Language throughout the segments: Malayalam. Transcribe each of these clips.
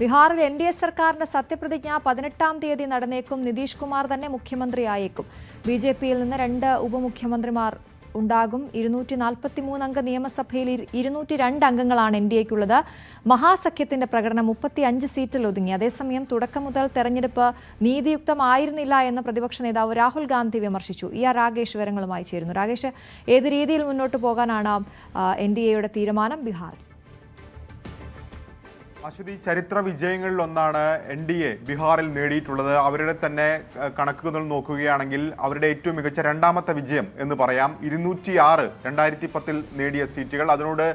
ബീഹാറിൽ NDA സർക്കാരിന്റെ സത്യപ്രതിജ്ഞ 18-ാം തീയതി നടന്നേക്കും. നിതീഷ് കുമാർ തന്നെ മുഖ്യമന്ത്രിയായേക്കും. BJP-യിൽ നിന്ന് 2 ഉപമുഖ്യമന്ത്രിമാർ ഉണ്ടാകും. 243 അംഗ നിയമസഭയിൽ 202 അംഗങ്ങളാണ് NDAയ്ക്കുള്ളത്. മഹാസഖ്യത്തിന്റെ പ്രകടനം 35 സീറ്റിൽ ഒതുങ്ങി. അതേസമയം തുടക്കം മുതൽ തെരഞ്ഞെടുപ്പ് നീതിയുക്തമായിരുന്നില്ല എന്ന് പ്രതിപക്ഷ നേതാവ് രാഹുൽ ഗാന്ധി വിമർശിച്ചു. രാകേഷ് വിവരങ്ങളുമായി ചേരുന്നു. രാകേഷ്, ഏത് രീതിയിൽ മുന്നോട്ട് പോകാനാണ് NDAയുടെ തീരുമാനം ബീഹാറിൽ? അശ്വതി, ചരിത്ര വിജയങ്ങളിൽ ഒന്നാണ് NDA ബീഹാറിൽ നേടിയിട്ടുള്ളത്. അവരുടെ തന്നെ കണക്കുകൾ നോക്കുകയാണെങ്കിൽ അവരുടെ ഏറ്റവും മികച്ച രണ്ടാമത്തെ വിജയം എന്ന് പറയാം. 206 2010 നേടിയ സീറ്റുകൾ, അതിനോട്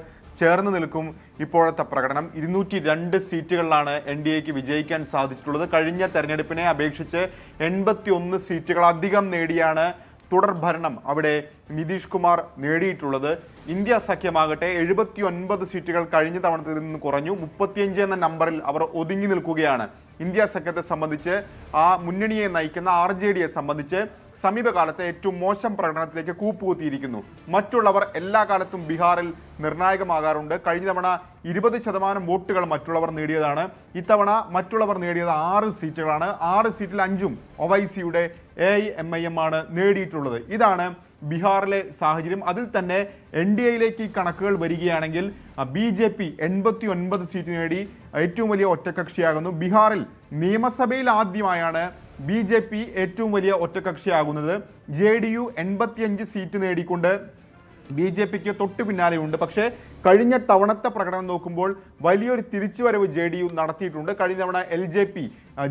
ചേർന്ന് നിൽക്കും ഇപ്പോഴത്തെ പ്രകടനം. 202 സീറ്റുകളിലാണ് NDAക്ക് വിജയിക്കാൻ സാധിച്ചിട്ടുള്ളത്. കഴിഞ്ഞ തെരഞ്ഞെടുപ്പിനെ അപേക്ഷിച്ച് 81 സീറ്റുകൾ അധികം നേടിയാണ് തുടർഭരണം അവിടെ നിതീഷ് കുമാർ നേടിയിട്ടുള്ളത്. ഇന്ത്യ സഖ്യമാകട്ടെ 79 സീറ്റുകൾ കഴിഞ്ഞ തവണത്തിൽ നിന്ന് കുറഞ്ഞു. 35 എന്ന നമ്പറിൽ അവർ ഒതുങ്ങി നിൽക്കുകയാണ്. ഇന്ത്യ സഖ്യത്തെ സംബന്ധിച്ച്, ആ മുന്നണിയെ നയിക്കുന്ന RJDയെ സംബന്ധിച്ച് സമീപകാലത്തെ ഏറ്റവും മോശം പ്രകടനത്തിലേക്ക് കൂപ്പുകുത്തിയിരിക്കുന്നു. മറ്റുള്ളവർ എല്ലാ കാലത്തും ബീഹാറിൽ നിർണായകമാകാറുണ്ട്. കഴിഞ്ഞ തവണ 20% വോട്ടുകൾ മറ്റുള്ളവർ നേടിയതാണ്. ഇത്തവണ മറ്റുള്ളവർ നേടിയത് 6 സീറ്റുകളാണ്. 6 സീറ്റിൽ 5ഉം ഒവൈസിയുടെ AIMIM ആണ് നേടിയിട്ടുള്ളത്. ഇതാണ് ബീഹാറിലെ സാഹചര്യം. അതിൽ തന്നെ NDAയിലേക്ക് ഈ കണക്കുകൾ വരികയാണെങ്കിൽ BJP 89 സീറ്റ് നേടി ഏറ്റവും വലിയ ഒറ്റക്കക്ഷിയാകുന്നു. ബീഹാറിൽ നിയമസഭയിൽ ആദ്യമായാണ് BJP ഏറ്റവും വലിയ ഒറ്റക്കക്ഷിയാകുന്നത്. JDU 85 സീറ്റ് നേടിക്കൊണ്ട് BJPക്ക് തൊട്ടു പിന്നാലെയുണ്ട്. പക്ഷേ കഴിഞ്ഞ തവണത്തെ പ്രകടനം നോക്കുമ്പോൾ വലിയൊരു തിരിച്ചുവരവ് JDU നടത്തിയിട്ടുണ്ട്. കഴിഞ്ഞ തവണ LJP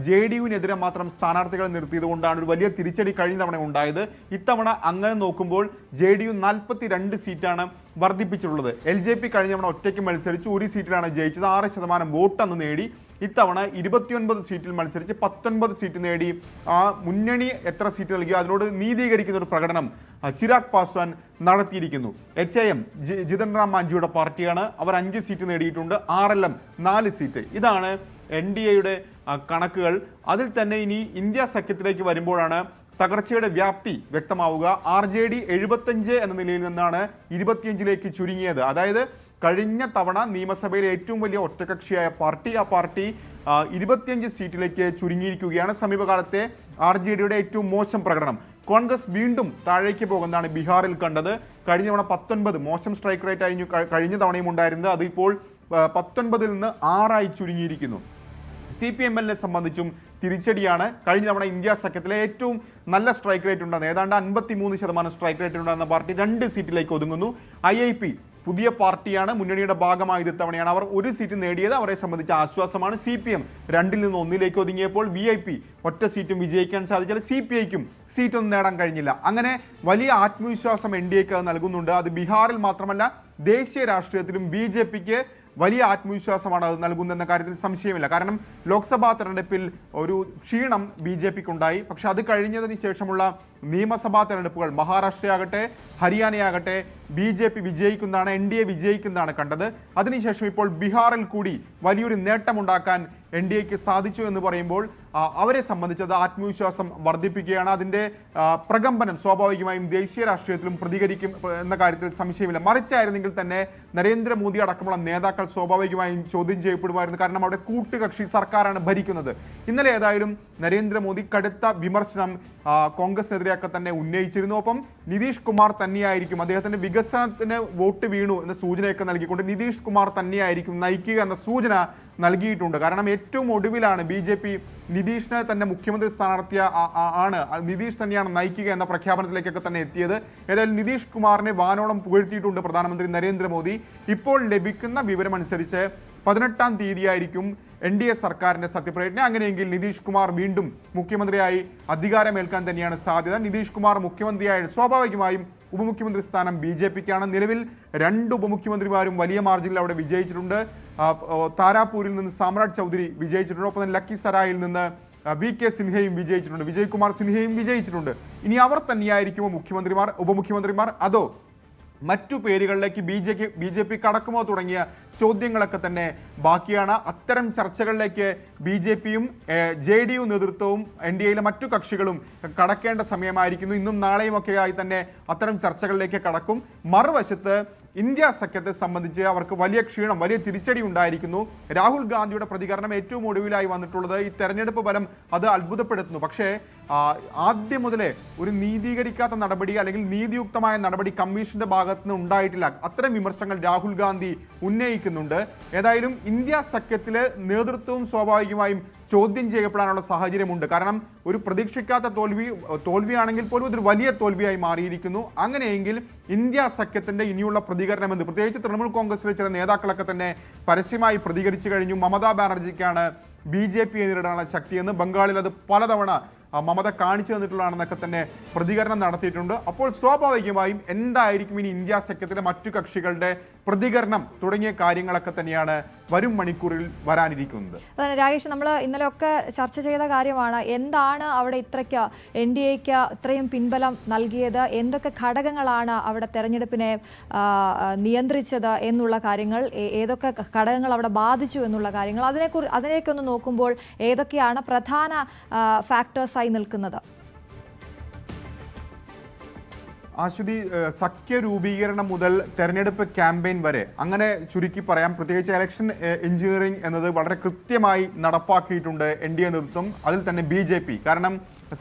JDUവിനെതിരെ മാത്രം സ്ഥാനാർത്ഥികളെ നിർത്തിയത് കൊണ്ടാണ് ഒരു വലിയ തിരിച്ചടി കഴിഞ്ഞ തവണ ഉണ്ടായത്. ഇത്തവണ അങ്ങനെ നോക്കുമ്പോൾ JDU 42 സീറ്റാണ് വർദ്ധിപ്പിച്ചിട്ടുള്ളത്. LJP കഴിഞ്ഞ തവണ ഒറ്റയ്ക്ക് മത്സരിച്ച് 1 സീറ്റിലാണ് ജയിച്ചത്. 6% വോട്ട് അന്ന് നേടി. ഇത്തവണ 29 സീറ്റിൽ മത്സരിച്ച് 19 സീറ്റ് നേടി. ആ മുന്നണി എത്ര സീറ്റ് നൽകിയോ അതിനോട് നീതീകരിക്കുന്ന ഒരു പ്രകടനം ചിരാഗ് പാസ്വാൻ നടത്തിയിരിക്കുന്നു. HIM ജിതൻ റാം മാഞ്ചിയുടെ പാർട്ടിയാണ്. അവർ 5 സീറ്റ് നേടിയിട്ടുണ്ട്. RLM 4 seat. ഇതാണ് NDAയുടെ കണക്കുകൾ. അതിൽ തന്നെ ഇനി ഇന്ത്യ സഖ്യത്തിലേക്ക് വരുമ്പോഴാണ് തകർച്ചയുടെ വ്യാപ്തി വ്യക്തമാവുക. RJD 75 എന്ന നിലയിൽ നിന്നാണ് 25ലേക്ക് ചുരുങ്ങിയത്. അതായത് കഴിഞ്ഞ തവണ നിയമസഭയിലെ ഏറ്റവും വലിയ ഒറ്റകക്ഷിയായ പാർട്ടി, ആ പാർട്ടി 25 സീറ്റിലേക്ക് ചുരുങ്ങിയിരിക്കുകയാണ്. സമീപകാലത്തെ RJDയുടെ ഏറ്റവും മോശം പ്രകടനം. കോൺഗ്രസ് വീണ്ടും താഴേക്ക് പോകുന്നതാണ് ബീഹാറിൽ കണ്ടത്. കഴിഞ്ഞ തവണ 19 മോശം സ്ട്രൈക്ക് റേറ്റ് ആയിരുന്നു കഴിഞ്ഞ തവണയും ഉണ്ടായിരുന്നത്. അതിപ്പോൾ 19ൽ നിന്ന് 6 ചുരുങ്ങിയിരിക്കുന്നു. CPMLനെ സംബന്ധിച്ചും തിരിച്ചടിയാണ്. കഴിഞ്ഞ തവണ ഇന്ത്യ സഖ്യത്തിലെ ഏറ്റവും നല്ല സ്ട്രൈക്ക് റേറ്റ് ഉണ്ടാകുന്ന, ഏതാണ്ട് 53% സ്ട്രൈക്ക് റേറ്റ് ഉണ്ടാകുന്ന പാർട്ടി 2 സീറ്റിലേക്ക് ഒതുങ്ങുന്നു. IIP പുതിയ പാർട്ടിയാണ്, മുന്നണിയുടെ ഭാഗമായത് ഇത്തവണയാണ്. അവർ 1 സീറ്റ് നേടിയത് അവരെ സംബന്ധിച്ച ആശ്വാസമാണ്. CPM 2ൽ നിന്ന് 1ലേക്ക് ഒതുങ്ങിയപ്പോൾ VIP ഒറ്റ സീറ്റും വിജയിക്കാൻ സാധിച്ചാൽ CPIക്കും സീറ്റൊന്നും നേടാൻ കഴിഞ്ഞില്ല. അങ്ങനെ വലിയ ആത്മവിശ്വാസം NDAക്ക് അത് നൽകുന്നുണ്ട്. അത് ബീഹാറിൽ മാത്രമല്ല, ദേശീയ രാഷ്ട്രീയത്തിലും BJPക്ക് വലിയ ആത്മവിശ്വാസമാണ് അത് നൽകുന്നതെന്ന കാര്യത്തിൽ സംശയമില്ല. കാരണം ലോക്സഭാ തെരഞ്ഞെടുപ്പിൽ ഒരു ക്ഷീണം BJPക്കുണ്ടായി. പക്ഷെ അത് കഴിഞ്ഞതിന് ശേഷമുള്ള നിയമസഭാ തെരഞ്ഞെടുപ്പുകൾ മഹാരാഷ്ട്രയാകട്ടെ ഹരിയാനയാകട്ടെ BJP വിജയിക്കുന്നതാണ്, NDA വിജയിക്കുന്നതാണ് കണ്ടത്. അതിനുശേഷം ഇപ്പോൾ ബീഹാറിൽ കൂടി വലിയൊരു നേട്ടമുണ്ടാക്കാൻ NDAക്ക് സാധിച്ചു എന്ന് പറയുമ്പോൾ അവരെ സംബന്ധിച്ചത് ആത്മവിശ്വാസം വർദ്ധിപ്പിക്കുകയാണ്. അതിൻ്റെ പ്രകമ്പനം സ്വാഭാവികമായും ദേശീയ രാഷ്ട്രീയത്തിലും പ്രതികരിക്കും എന്ന കാര്യത്തിൽ സംശയമില്ല. മറിച്ചായിരുന്നെങ്കിൽ തന്നെ നരേന്ദ്രമോദി അടക്കമുള്ള നേതാക്കൾ സ്വാഭാവികമായും ചോദ്യം ചെയ്യപ്പെടുമായിരുന്നു. കാരണം അവിടെ കൂട്ടുകക്ഷി സർക്കാരാണ് ഭരിക്കുന്നത്. ഇന്നലെ ഏതായാലും നരേന്ദ്രമോദി കടുത്ത വിമർശനം കോൺഗ്രസിനെതിരെയൊക്കെ തന്നെ ഉന്നയിച്ചിരുന്നു. ഒപ്പം നിതീഷ് കുമാർ തന്നെയായിരിക്കും, അദ്ദേഹത്തിന്റെ വികസനത്തിന് വോട്ട് വീണു എന്ന സൂചനയൊക്കെ നൽകിക്കൊണ്ട് നിതീഷ് കുമാർ തന്നെയായിരിക്കും നയിക്കുക എന്ന സൂചന നൽകിയിട്ടുണ്ട്. കാരണം ഏറ്റവും ഒടുവിലാണ് BJP നിതീഷിനെ തന്നെ മുഖ്യമന്ത്രി സ്ഥാനാർത്ഥി ആണ്, നിതീഷ് തന്നെയാണ് നയിക്കുക എന്ന പ്രഖ്യാപനത്തിലേക്കൊക്കെ തന്നെ എത്തിയത്. ഏതായാലും നിതീഷ് കുമാറിനെ വാനോളം പുകഴ്ത്തിയിട്ടുണ്ട് പ്രധാനമന്ത്രി നരേന്ദ്രമോദി. ഇപ്പോൾ ലഭിക്കുന്ന വിവരമനുസരിച്ച് 18-ാം തീയതിയായിരിക്കും NDA സർക്കാരിന്റെ സത്യപ്രതിജ്ഞ. അങ്ങനെയെങ്കിൽ നിതീഷ് കുമാർ വീണ്ടും മുഖ്യമന്ത്രിയായി അധികാരമേൽക്കാൻ തന്നെയാണ് സാധ്യത. നിതീഷ് കുമാർ മുഖ്യമന്ത്രിയായ സ്വാഭാവികമായും ഉപമുഖ്യമന്ത്രി സ്ഥാനം BJPക്കാണ്. നിലവിൽ 2 ഉപമുഖ്യമന്ത്രിമാരും വലിയ മാർജിനിൽ അവിടെ വിജയിച്ചിട്ടുണ്ട്. താരാപൂരിൽ നിന്ന് സാമ്രാജ് ചൗധരി വിജയിച്ചിട്ടുണ്ട്. ഒപ്പം തന്നെ ലക്കിസരായിൽ നിന്ന് VK സിൻഹയും വിജയിച്ചിട്ടുണ്ട്, വിജയ്കുമാർ സിൻഹയും വിജയിച്ചിട്ടുണ്ട്. ഇനി അവർ തന്നെയായിരിക്കുമോ ഉപമുഖ്യമന്ത്രിമാർ, അതോ മറ്റു പേരുകളിലേക്ക് BJP കടക്കുമോ തുടങ്ങിയ ചോദ്യങ്ങളൊക്കെ തന്നെ ബാക്കിയാണ്. അത്തരം ചർച്ചകളിലേക്ക് BJPയും JDU നേതൃത്വവും NDAയിലെ മറ്റു കക്ഷികളും കടക്കേണ്ട സമയമായിരിക്കുന്നു. ഇന്നും നാളെയും ഒക്കെയായി തന്നെ അത്തരം ചർച്ചകളിലേക്ക് കടക്കും. മറുവശത്ത് ഇന്ത്യ സഖ്യത്തെ സംബന്ധിച്ച് അവർക്ക് വലിയ ക്ഷീണം, വലിയ തിരിച്ചടി ഉണ്ടായിരിക്കുന്നു. രാഹുൽ ഗാന്ധിയുടെ പ്രതികരണം ഏറ്റവും ഒടുവിലായി വന്നിട്ടുള്ളത് ഈ തെരഞ്ഞെടുപ്പ് ഫലം അത് അത്ഭുതപ്പെടുത്തുന്നു. പക്ഷേ ആദ്യം മുതലേ ഒരു നീതീകരിക്കാത്ത നടപടി അല്ലെങ്കിൽ നീതിയുക്തമായ നടപടി കമ്മീഷന്റെ ഭാഗത്ത് നിന്ന് ഉണ്ടായിട്ടില്ല. അത്തരം വിമർശനങ്ങൾ രാഹുൽ ഗാന്ധി ഉന്നയിക്കുന്നുണ്ട്. ഏതായാലും ഇന്ത്യ സഖ്യത്തിലെ നേതൃത്വവും സ്വാഭാവികമായും ചോദ്യം ചെയ്യപ്പെടാനുള്ള സാഹചര്യമുണ്ട്. കാരണം ഒരു പ്രതീക്ഷിക്കാത്ത തോൽവിയാണെങ്കിൽ പോലും ഇതൊരു വലിയ തോൽവിയായി മാറിയിരിക്കുന്നു. അങ്ങനെയെങ്കിൽ ഇന്ത്യ സഖ്യത്തിന്റെ ഇനിയുള്ള പ്രതികരണം എന്ത്? പ്രത്യേകിച്ച് തൃണമൂൽ കോൺഗ്രസിലെ ചില നേതാക്കളൊക്കെ തന്നെ പരസ്യമായി പ്രതികരിച്ചു കഴിഞ്ഞു. മമതാ ബാനർജിക്കാണ് BJP നേരിടാനുള്ള ശക്തിയെന്ന്. ബംഗാളിൽ അത് പലതവണ മമത കാണിച്ചു തന്നിട്ടുള്ളതാണെന്നൊക്കെ തന്നെ പ്രതികരണം നടത്തിയിട്ടുണ്ട്. അപ്പോൾ സ്വാഭാവികമായും എന്തായിരിക്കും ഇനി ഇന്ത്യ സഖ്യത്തിലെ മറ്റു കക്ഷികളുടെ പ്രതികരണം തുടങ്ങിയ കാര്യങ്ങളൊക്കെ തന്നെയാണ് വരും മണിക്കൂറിൽ വരാനിരിക്കുന്നത്. രാകേഷ്, നമ്മൾ ഇന്നലെയൊക്കെ ചർച്ച ചെയ്ത കാര്യമാണ്. എന്താണ് അവിടെ ഇത്രയ്ക്ക് NDAക്ക് ഇത്രയും പിൻബലം നൽകിയത്, എന്തൊക്കെ ഘടകങ്ങളാണ് അവിടെ തെരഞ്ഞെടുപ്പിനെ നിയന്ത്രിച്ചത് എന്നുള്ള കാര്യങ്ങൾ, ഏതൊക്കെ ഘടകങ്ങൾ അവിടെ ബാധിച്ചു എന്നുള്ള കാര്യങ്ങൾ, അതിനെയൊക്കെ നോക്കുമ്പോൾ ഏതൊക്കെയാണ് പ്രധാന ഫാക്ടേഴ്സായി നിൽക്കുന്നത്? ആശ്വതി, സഖ്യ രൂപീകരണം മുതൽ തെരഞ്ഞെടുപ്പ് ക്യാമ്പയിൻ വരെ അങ്ങനെ ചുരുക്കി പറയാം. പ്രത്യേകിച്ച് ഇലക്ഷൻ എഞ്ചിനീയറിംഗ് എന്നത് വളരെ കൃത്യമായി നടപ്പാക്കിയിട്ടുണ്ട് NDA നേതൃത്വം, അതിൽ തന്നെ BJP. കാരണം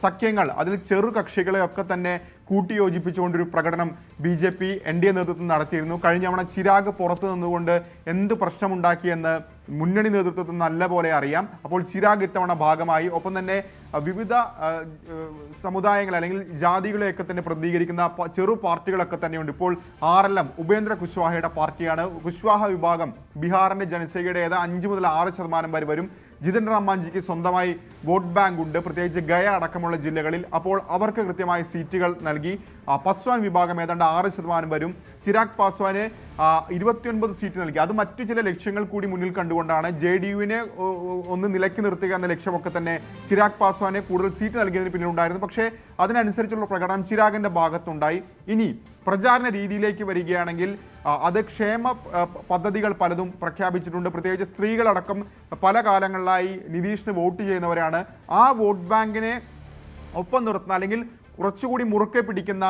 സഖ്യങ്ങൾ, അതിൽ ചെറു കക്ഷികളെയൊക്കെ തന്നെ കൂട്ടിയോജിപ്പിച്ചുകൊണ്ടൊരു പ്രകടനം BJP NDA നേതൃത്വം നടത്തിയിരുന്നു. കഴിഞ്ഞ തവണ ചിരാഗ് പുറത്തു നിന്നുകൊണ്ട് എന്ത് പ്രശ്നമുണ്ടാക്കിയെന്ന് മുന്നണി നേതൃത്വത്തിന് നല്ലപോലെ അറിയാം. അപ്പോൾ ചിരാഗ് ഇത്തവണ ഭാഗമായി. ഒപ്പം തന്നെ വിവിധ സമുദായങ്ങൾ അല്ലെങ്കിൽ ജാതികളെയൊക്കെ തന്നെ പ്രതികരിക്കുന്ന ചെറു പാർട്ടികളൊക്കെ തന്നെയുണ്ട്. ഇപ്പോൾ RLM ഉപേന്ദ്ര കുശ്വാഹയുടെ പാർട്ടിയാണ്. കുശ്വാഹ വിഭാഗം ബീഹാറിന്റെ ജനസംഖ്യയുടെ 5 മുതൽ 6% വരെ വരും. ജിതൻ റാം മാഞ്ചിക്ക് സ്വന്തമായി വോട്ട് ബാങ്ക് ഉണ്ട്, പ്രത്യേകിച്ച് ഗയ അടക്കമുള്ള ജില്ലകളിൽ. അപ്പോൾ അവർക്ക് കൃത്യമായ സീറ്റുകൾ നൽകി. പസ്വാൻ വിഭാഗം ഏതാണ്ട് 6% വരും. ചിരാഗ് പാസ്വാന് 29 സീറ്റ് നൽകി. അത് മറ്റു ചില ലക്ഷ്യങ്ങൾ കൂടി മുന്നിൽ കണ്ടുകൊണ്ടാണ്. JDUവിനെ ഒന്ന് നിലയ്ക്ക് നിർത്തുക എന്ന ലക്ഷ്യമൊക്കെ തന്നെ ചിരാഗ് പാസ്വാനെ കൂടുതൽ സീറ്റ് നൽകിയതിന് പിന്നിലുണ്ടായിരുന്നു. പക്ഷേ അതിനനുസരിച്ചുള്ള പ്രകടനം ചിരാഗിന്റെ ഭാഗത്തുണ്ടായി. ഇനി പ്രചാരണ രീതിയിലേക്ക് വരികയാണെങ്കിൽ അത് ക്ഷേമ പദ്ധതികൾ പലതും പ്രഖ്യാപിച്ചിട്ടുണ്ട്. പ്രത്യേകിച്ച് സ്ത്രീകളടക്കം പല കാലങ്ങളിലായി നിതീഷിന് വോട്ട് ചെയ്യുന്നവരാണ്. ആ വോട്ട് ബാങ്കിനെ ഒപ്പം നിർത്തുന്ന അല്ലെങ്കിൽ കുറച്ചുകൂടി മുറുക്കെ പിടിക്കുന്ന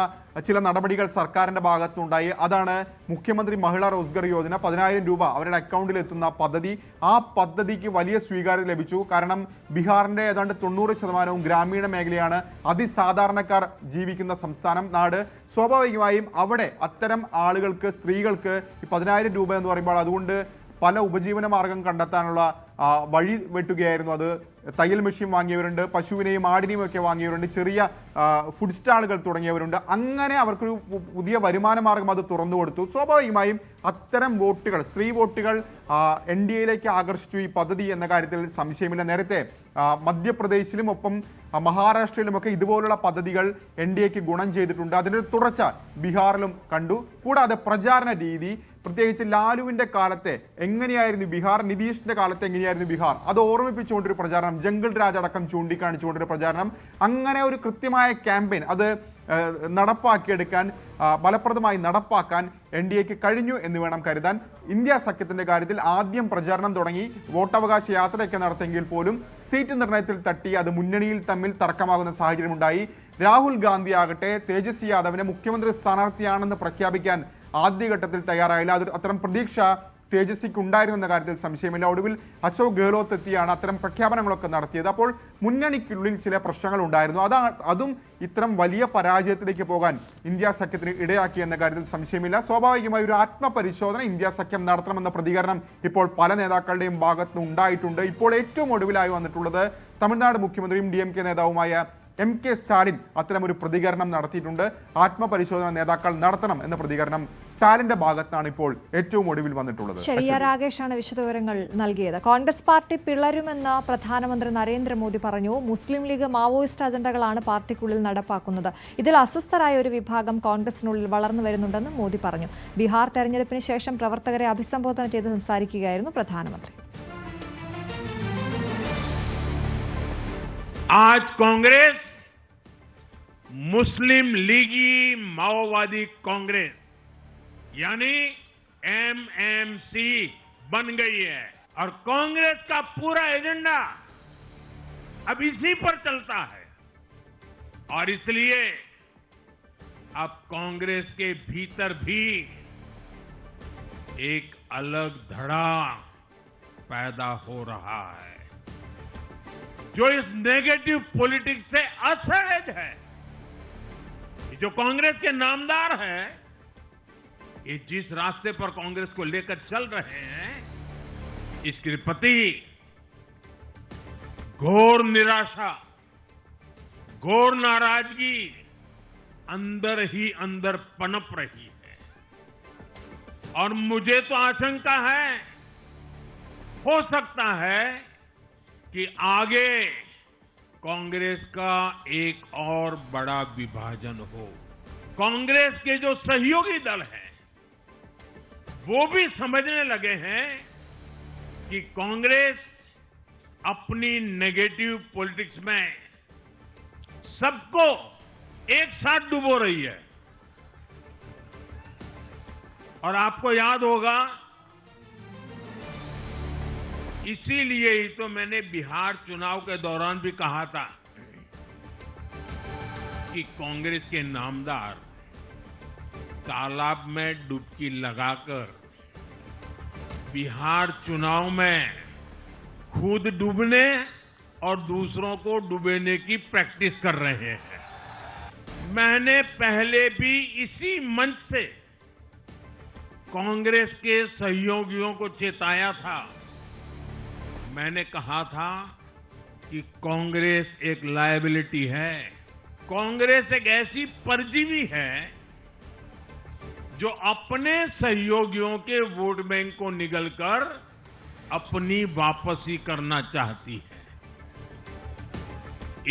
ചില നടപടികൾ സർക്കാരിന്റെ ഭാഗത്തുനിന്നുണ്ടായി. അതാണ് മുഖ്യമന്ത്രി മഹിളാ റോസ്ഗർ യോജന. 10,000 രൂപ അവരുടെ അക്കൗണ്ടിൽ എത്തുന്ന പദ്ധതി. ആ പദ്ധതിക്ക് വലിയ സ്വീകാര്യത ലഭിച്ചു. കാരണം ബീഹാറിന്റെ ഏതാണ്ട് 90% ഗ്രാമീണ മേഖലയാണ്, അതിസാധാരണക്കാർ ജീവിക്കുന്ന സംസ്ഥാനം, നാട്. സ്വാഭാവികമായും അവിടെ അത്തരം ആളുകൾക്ക്, സ്ത്രീകൾക്ക് ഈ 10,000 രൂപ എന്ന് പറയുമ്പോൾ അതുകൊണ്ട് പല ഉപജീവന മാർഗം കണ്ടെത്താനുള്ള വഴി വെട്ടുകയായിരുന്നു. അത് തയ്യൽ മെഷീൻ വാങ്ങിയവരുണ്ട്, പശുവിനെയും ആടിനെയും ഒക്കെ വാങ്ങിയവരുണ്ട്, ചെറിയ ഫുഡ് സ്റ്റാളുകൾ തുടങ്ങിയവരുണ്ട്. അങ്ങനെ അവർക്കൊരു പുതിയ വരുമാന മാർഗം അത് തുറന്നു കൊടുത്തു. സ്വാഭാവികമായും അത്തരം വോട്ടുകൾ, സ്ത്രീ വോട്ടുകൾ NDAയിലേക്ക് ആകർഷിച്ചു ഈ പദ്ധതി എന്ന കാര്യത്തിൽ സംശയമില്ല. നേരത്തെ മധ്യപ്രദേശിലും ഒപ്പം മഹാരാഷ്ട്രയിലുമൊക്കെ ഇതുപോലുള്ള പദ്ധതികൾ NDAക്ക് ഗുണം ചെയ്തിട്ടുണ്ട്. അതിൻ്റെ തുടർച്ച ബീഹാറിലും കണ്ടു. കൂടാതെ പ്രചാരണ രീതി, പ്രത്യേകിച്ച് ലാലുവിന്റെ കാലത്തെ എങ്ങനെയായിരുന്നു ബീഹാർ, നിതീഷിന്റെ കാലത്ത് എങ്ങനെയായിരുന്നു ബീഹാർ, അത് ഓർമ്മിപ്പിച്ചുകൊണ്ടൊരു പ്രചാരണം, ജംഗിൾ രാജ് അടക്കം ചൂണ്ടിക്കാണിച്ചുകൊണ്ടൊരു പ്രചാരണം. അങ്ങനെ ഒരു കൃത്യമായ ക്യാമ്പയിൻ അത് നടപ്പാക്കിയെടുക്കാൻ, ഫലപ്രദമായി നടപ്പാക്കാൻ NDAക്ക് കഴിഞ്ഞു എന്ന് വേണം കരുതാൻ. ഇന്ത്യ സഖ്യത്തിന്റെ കാര്യത്തിൽ ആദ്യം പ്രചാരണം തുടങ്ങി, വോട്ടവകാശ യാത്രയൊക്കെ നടത്തിയെങ്കിൽ പോലും സീറ്റ് നിർണയത്തിൽ തട്ടി അത് മുന്നണിയിൽ തമ്മിൽ തർക്കമാകുന്ന സാഹചര്യമുണ്ടായി. രാഹുൽ ഗാന്ധി ആകട്ടെ തേജസ്വി യാദവിനെ മുഖ്യമന്ത്രി സ്ഥാനാർത്ഥിയാണെന്ന് പ്രഖ്യാപിക്കാൻ ആദ്യഘട്ടത്തിൽ തയ്യാറായില്ല. അത് അത്തരം പ്രതീക്ഷ തേജസ്വിക്ക് ഉണ്ടായിരുന്നു എന്ന കാര്യത്തിൽ സംശയമില്ല. ഒടുവിൽ അശോക് ഗെഹ്ലോട്ട് എത്തിയാണ് അത്തരം പ്രഖ്യാപനങ്ങളൊക്കെ നടത്തിയത്. അപ്പോൾ മുന്നണിക്കുള്ളിൽ ചില പ്രശ്നങ്ങൾ ഉണ്ടായിരുന്നു. അതും ഇത്തരം വലിയ പരാജയത്തിലേക്ക് പോകാൻ ഇന്ത്യ സഖ്യത്തിന് ഇടയാക്കി എന്ന കാര്യത്തിൽ സംശയമില്ല. സ്വാഭാവികമായി ഒരു ആത്മപരിശോധന ഇന്ത്യ സഖ്യം നടത്തണമെന്ന പ്രതികരണം ഇപ്പോൾ പല നേതാക്കളുടെയും ഭാഗത്ത് ഉണ്ടായിട്ടുണ്ട്. ഇപ്പോൾ ഏറ്റവും ഒടുവിലായി വന്നിട്ടുള്ളത് തമിഴ്നാട് മുഖ്യമന്ത്രിയും DMK നേതാവുമായ MK സ്റ്റാലിൻ അത്തരമൊരു പ്രതികരണം നടത്തിയിട്ടുണ്ട്. ആത്മപരിശോധന നേതാക്കൾ നടത്തണം എന്ന പ്രതികരണം സ്റ്റാലിന്റെ ഭാഗത്താണ് ഇപ്പോൾ ഏറ്റവും ഒടുവിൽ വന്നിട്ടുള്ളത്. ശരിയ രാകേഷാണ് വിശദവിവരങ്ങൾ നൽകിയത്. കോൺഗ്രസ് പാർട്ടി പിളരുമെന്ന് പ്രധാനമന്ത്രി നരേന്ദ്രമോദി പറഞ്ഞു. മുസ്ലിം ലീഗ് മാവോയിസ്റ്റ് അജണ്ടകളാണ് പാർട്ടിക്കുള്ളിൽ നടപ്പാക്കുന്നത്. ഇതിൽ അസ്വസ്ഥരായ ഒരു വിഭാഗം കോൺഗ്രസിനുള്ളിൽ വളർന്നു വരുന്നുണ്ടെന്നും മോദി പറഞ്ഞു. ബീഹാർ തെരഞ്ഞെടുപ്പിന് ശേഷം പ്രവർത്തകരെ അഭിസംബോധന ചെയ്ത് സംസാരിക്കുകയായിരുന്നു പ്രധാനമന്ത്രി. आज कांग्रेस मुस्लिम लीगी माओवादी कांग्रेस यानी MMC बन गई है और कांग्रेस का पूरा एजेंडा अब इसी पर चलता है और इसलिए अब कांग्रेस के भीतर भी एक अलग धड़ा पैदा हो रहा है जो इस नेगेटिव पॉलिटिक्स से असहज है। जो कांग्रेस के नामदार हैं, ये जिस रास्ते पर कांग्रेस को लेकर चल रहे हैं, इसके प्रति घोर निराशा, घोर नाराजगी अंदर ही अंदर पनप रही है। और मुझे तो आशंका है, हो सकता है कि आगे कांग्रेस का एक और बड़ा विभाजन हो। कांग्रेस के जो सहयोगी दल हैं, वो भी समझने लगे हैं कि कांग्रेस अपनी नेगेटिव पॉलिटिक्स में सबको एक साथ डुबो रही है। और आपको याद होगा, इसीलिए ही तो मैंने बिहार चुनाव के दौरान भी कहा था कि कांग्रेस के नामदार तालाब में डुबकी लगाकर बिहार चुनाव में खुद डूबने और दूसरों को डुबेने की प्रैक्टिस कर रहे हैं। मैंने पहले भी इसी मंच से कांग्रेस के सहयोगियों को चेताया था। मैंने कहा था कि कांग्रेस एक लायबिलिटी है, कांग्रेस एक ऐसी परजीवी है जो अपने सहयोगियों के वोट बैंक को निगलकर अपनी वापसी करना चाहती है।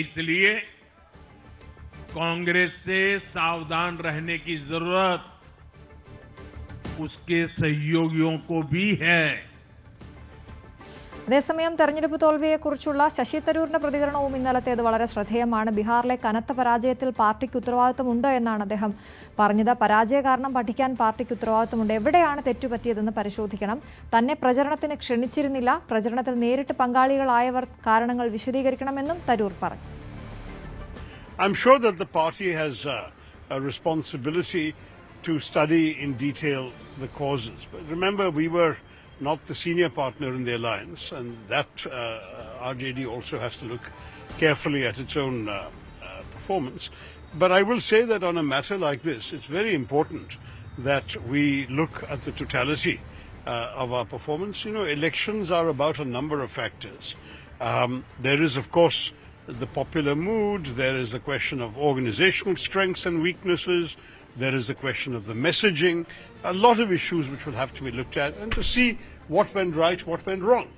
इसलिए कांग्रेस से सावधान रहने की जरूरत उसके सहयोगियों को भी है। അതേസമയം തെരഞ്ഞെടുപ്പ് തോൽവിയെക്കുറിച്ചുള്ള ശശി തരൂരിന്റെ പ്രതികരണവും ഇന്നലത്തേത് വളരെ ശ്രദ്ധേയമാണ്. ബീഹാറിലെ കനത്ത പരാജയത്തിൽ പാർട്ടിക്ക് ഉത്തരവാദിത്തമുണ്ട് എന്നാണ് അദ്ദേഹം പറഞ്ഞത്. പരാജയ കാരണം പഠിക്കാൻ പാർട്ടിക്ക് ഉത്തരവാദിത്തമുണ്ട്. എവിടെയാണ് തെറ്റുപറ്റിയതെന്ന് പരിശോധിക്കണം. തന്നെ പ്രചരണത്തിന് ക്ഷണിച്ചിരുന്നില്ല. പ്രചരണത്തിൽ നേരിട്ട് പങ്കാളികളായവർ കാരണങ്ങൾ വിശദീകരിക്കണമെന്നും തരൂർ പറഞ്ഞു. I'm sure that the party has a responsibility to study in detail the causes. But remember, we were not the senior partner in the alliance, and that RJD also has to look carefully at its own performance. But I will say that on a matter like this, it's very important that we look at the totality of our performance. You know, elections are about a number of factors. There is, of course, the popular mood. There is the question of organizational strengths and weaknesses. There is the question of the messaging. A lot of issues which will have to be looked at and to see what went right, what went wrong.